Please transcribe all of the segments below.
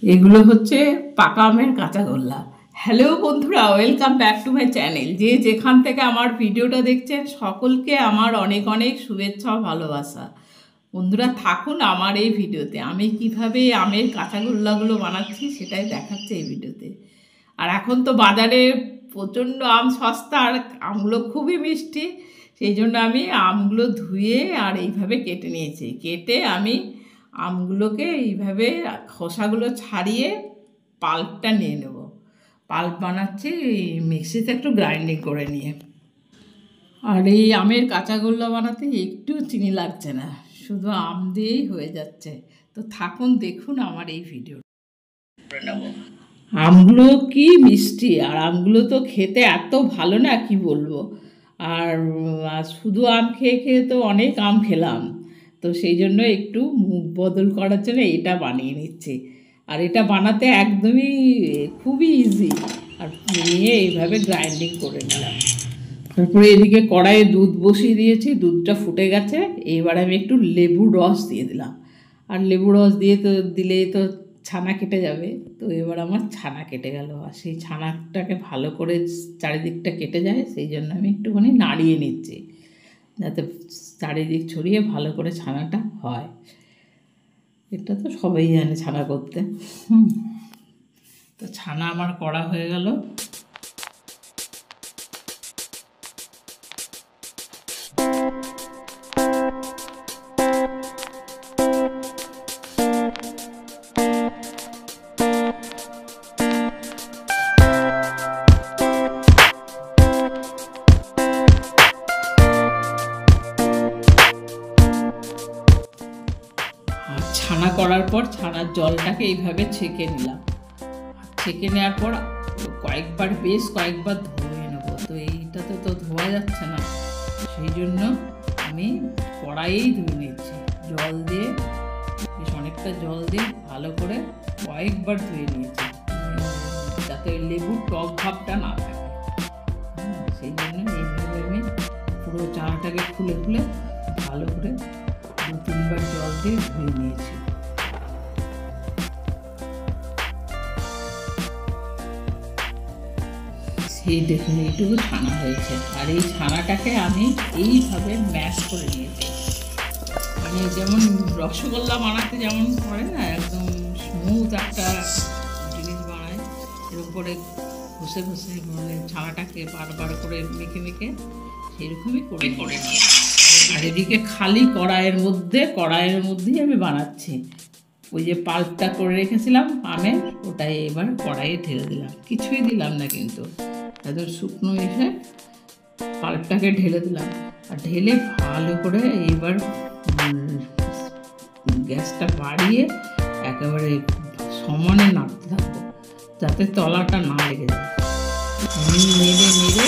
এগুলো হচ্ছে পাকা আমের কাঁচাগোল্লা। হ্যালো বন্ধুরা, welcome back to my channel. যে যেখান থেকে আমার ভিডিওটা দেখছেন সকলকে আমার অনেক অনেক শুভেচ্ছা ও ভালোবাসা। বন্ধুরা থাকুন আমার এই ভিডিওতে। আমি কিভাবে আমের কাঁচাগোল্লাগুলো বানাচ্ছি সেটাই দেখাচ্ছে এই ভিডিওতে। আর এখন তো বাজারে প্রচণ্ড আম সস্তা, আর আমগুলো খুবই মিষ্টি। সেই জন্য আমি আমগুলো ধুয়ে আর এইভাবে কেটে নিয়েছি। কেটে আমি আমগুলোকে এইভাবে খোসাগুলো ছাড়িয়ে পাল্পটা নিয়ে নেব। পাল্প বানাচ্ছি মিক্সিতে একটু গ্রাইন্ডিং করে নিয়ে। আর এই আমের কাঁচাগোল্লা বানাতে একটু চিনি লাগছে না, শুধু আম দিয়েই হয়ে যাচ্ছে। তো থাকুন দেখুন আমার এই ভিডিও। আমগুলো কি মিষ্টি, আর আমগুলো তো খেতে এত ভালো না কি বলবো। আর শুধু আম খেয়ে খেয়ে তো অনেক আম খেলাম, তো সেই জন্য একটু মুখ বদল করার জন্য এটা বানিয়ে নিচ্ছি। আর এটা বানাতে একদমই খুবই ইজি। আর নিয়ে এইভাবে গ্রাইন্ডিং করে নিলাম। তারপরে এদিকে কড়াইয়ে দুধ বসিয়ে দিয়েছি, দুধটা ফুটে গেছে। এবার আমি একটু লেবুর রস দিয়ে দিলাম। আর লেবু রস দিয়ে তো দিলেই তো ছানা কেটে যাবে। তো এবার আমার ছানা কেটে গেল, আর সেই ছানাটাকে ভালো করে চারিদিকটা কেটে যায়, সেই জন্য আমি একটুখানি নাড়িয়ে নিচ্ছি যাতে চারিদিক ছড়িয়ে ভালো করে ছানাটা হয়। এটা তো সবাই জানে ছানা করতে। তো ছানা আমার করা হয়ে গেল। ছানা করার পর ছানার জলটাকে এইভাবে ছেঁকে নিলাম। ছেঁকে নেওয়ার পর বেশ কয়েকবার ধুয়ে নেবো। তো এইটাতে তো ধোয়া যাচ্ছে না, সেই জন্য আমি কড়াইয়েই ধুয়ে নিচ্ছি। জল দিয়ে বেশ অনেকটা জল দিয়ে ভালো করে কয়েকবার ধুয়ে নিয়েছি, যাতে লেবুর টক ভাবটা না থাকে। সেই জন্য এইভাবে আমি পুরো চানাটাকে খুলে খুলে ভালো করে 2-3 বার জল দিয়ে ধুয়ে নিয়েছি। সেই দেখুন এইটুকু ছানা হয়েছে। আর এই ছানাটাকে আমি এইভাবে ম্যাশ করে নিয়েছি। মানে যেমন রসগোল্লা বানাতে যেমন করে না, একদম স্মুথ একটা জিনিস বানায়, এর উপরে ঘষে ঘষে মানে ছানাটাকে বারবার করে মেখে মেখে সেরকমই করে নিয়ে। আর এদিকে খালি কড়াইয়ের মধ্যেই আমি বানাচ্ছি। ওই যে পাল্পটা করে রেখেছিলাম আমের, ওটাই এবার কড়াইয়ে ঢেলে দিলাম। কিছুই দিলাম না কিন্তু, একদম শুকনো এসে পাল্পটাকে ঢেলে দিলাম। আর ঢেলে ভালো করে এইবার গ্যাসটা বাড়িয়ে একেবারে সমানে নাড়তে থাকবো, যাতে তলাটা না লেগে যায়। নেড়ে নেড়ে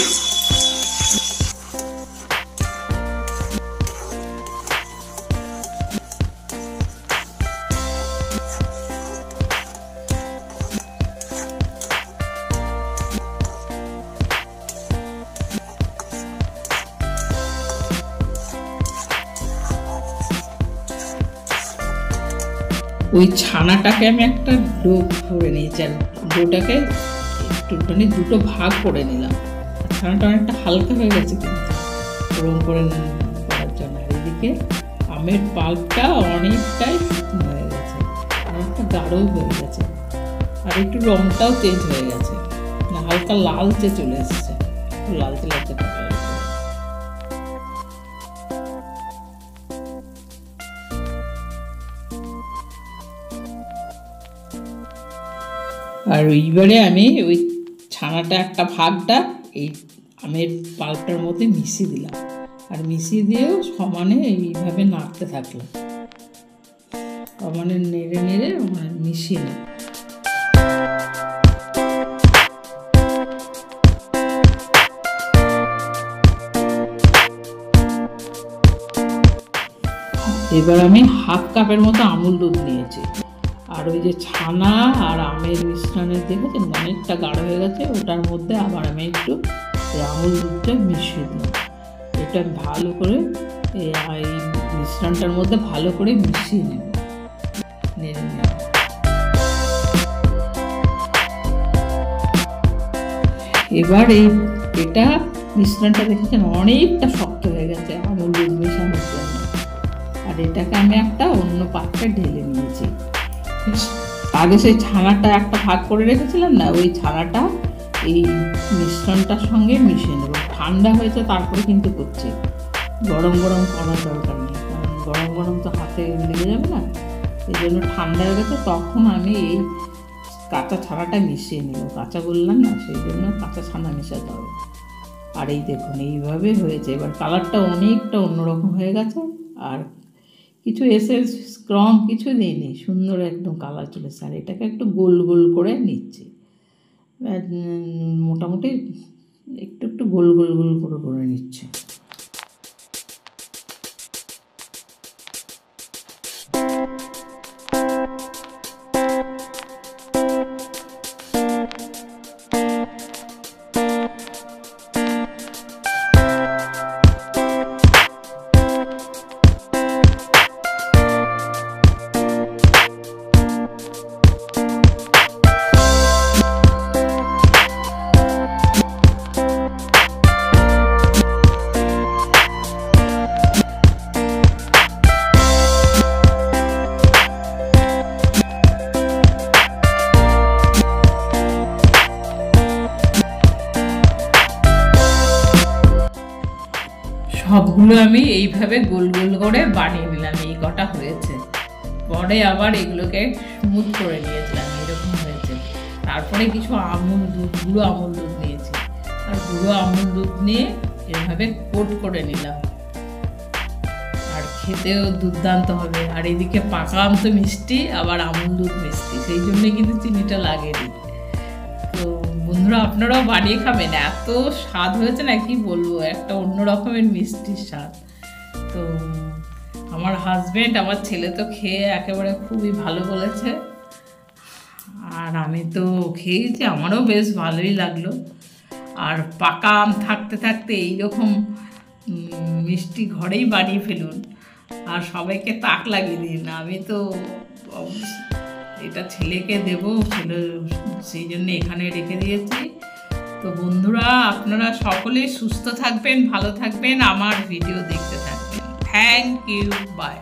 ওই ছানাটাকে আমি একটা ডো করে নিয়েছি। আর ডোটাকে একটুখানি দুটো ভাগ করে নিলাম। ছানাটা অনেকটা হালকা হয়ে গেছে কিন্তু গরম করে করার জন্য। আর এদিকে আমের পাল্পটা অনেকটাই শুকনো হয়ে গেছে, অনেকটা গাঢ় হয়ে গেছে। আর একটু রঙটাও চেঞ্জ হয়ে গেছে, হালকা লালচে চলে এসছে, একটু লালচে লালচে কালার। আর এইবারে আমি ওই ছানাটা একটা ভাগটা এই আমের পাল্পটার মধ্যে মিশিয়ে দিলাম। আর মিশিয়ে দিয়েও সমানে এইভাবে নাড়তে থাকলাম, সমানে নেড়ে নেড়ে মিশিয়ে নিই। এবার আমি 1/2 কাপের মতো আমুল দুধ নিয়েছি। আর ওই যে ছানা আর আমের মিশ্রণের দেখেছেন অনেকটা গাঢ় হয়ে গেছে, ওটার মধ্যে আবার আমি একটু আমুল দুধটা মিশিয়ে দিলাম। এটা ভালো করে এই মিশ্রণটার মধ্যে ভালো করে মিশিয়ে নেব, নেড়ে নেব। এবার এটা মিশ্রণটা দেখেছেন অনেকটা শক্ত হয়ে গেছে আমুল দুধ মেশানোর জন্য। আর এটাকে আমি একটা অন্য পাত্রে ঢেলে নিয়েছি। আগে সেই ছানাটা একটা ভাগ করে রেখেছিলাম না, ওই ছানাটা এই মিশ্রণটার সঙ্গে মিশিয়ে নেব। ঠান্ডা হয়েছে তারপরে কিন্তু করছি, গরম গরম করার দরকার নেই, কারণ গরম গরম তো হাতে লেগে যাবে না। এই জন্য ঠান্ডা হয়ে গেছে তখন আমি এই কাঁচা ছানাটা মিশিয়ে নেব। কাঁচা বললাম না, সেই জন্য কাঁচা ছানা মেশাতে হবে। আর এই দেখুন এইভাবে হয়েছে। এবার কালারটা অনেকটা অন্যরকম হয়ে গেছে, আর কিছু এসেন্স স্ক্রম কিছু দিইনি, সুন্দর একদম কালার চলেছে। আর এটাকে একটু গোল গোল করে নিচ্ছি, মোটামুটি একটু একটু গোল গোল গোল করে নিচ্ছে। সবগুলো আমি এইভাবে গোল গোল করে বানিয়ে নিলাম। এই কটা হয়েছে, পরে আবার এগুলোকে স্মুথ করে নিয়েছিলাম, এরকম হয়েছে। তারপরে কিছু আমুল দুধ, গুঁড়ো আমুল দুধ নিয়েছি, আর গুঁড়ো আমুল দুধ নিয়ে এভাবে কোট করে নিলাম। আর খেতেও দুর্দান্ত হবে। আর এদিকে পাকা আম তো মিষ্টি, আবার আমুল দুধ মিষ্টি, সেই জন্যই কিন্তু চিনিটা লাগেনি। তো বন্ধুরা আপনারাও বানিয়ে খাবেন, এত স্বাদ হয়েছে না কি বলবো, একটা অন্য রকমের মিষ্টির স্বাদ। তো আমার হাজবেন্ড, আমার ছেলে তো খেয়ে একেবারে খুবই ভালো বলেছে, আর আমি তো খেয়েছি, আমারও বেশ ভালোই লাগলো। আর পাকা আম থাকতে থাকতে এইরকম মিষ্টি ঘরেই বানিয়ে ফেলুন, আর সবাইকে তাক লাগিয়ে দিন। আমি তো এটা ছেলেকে দেব, ছেলে সেই জন্য এখানে রেখে দিয়েছি। তো বন্ধুরা আপনারা সকলেই সুস্থ থাকবেন, ভালো থাকবেন, আমার ভিডিও দেখতে থাকবেন। Thank you, by.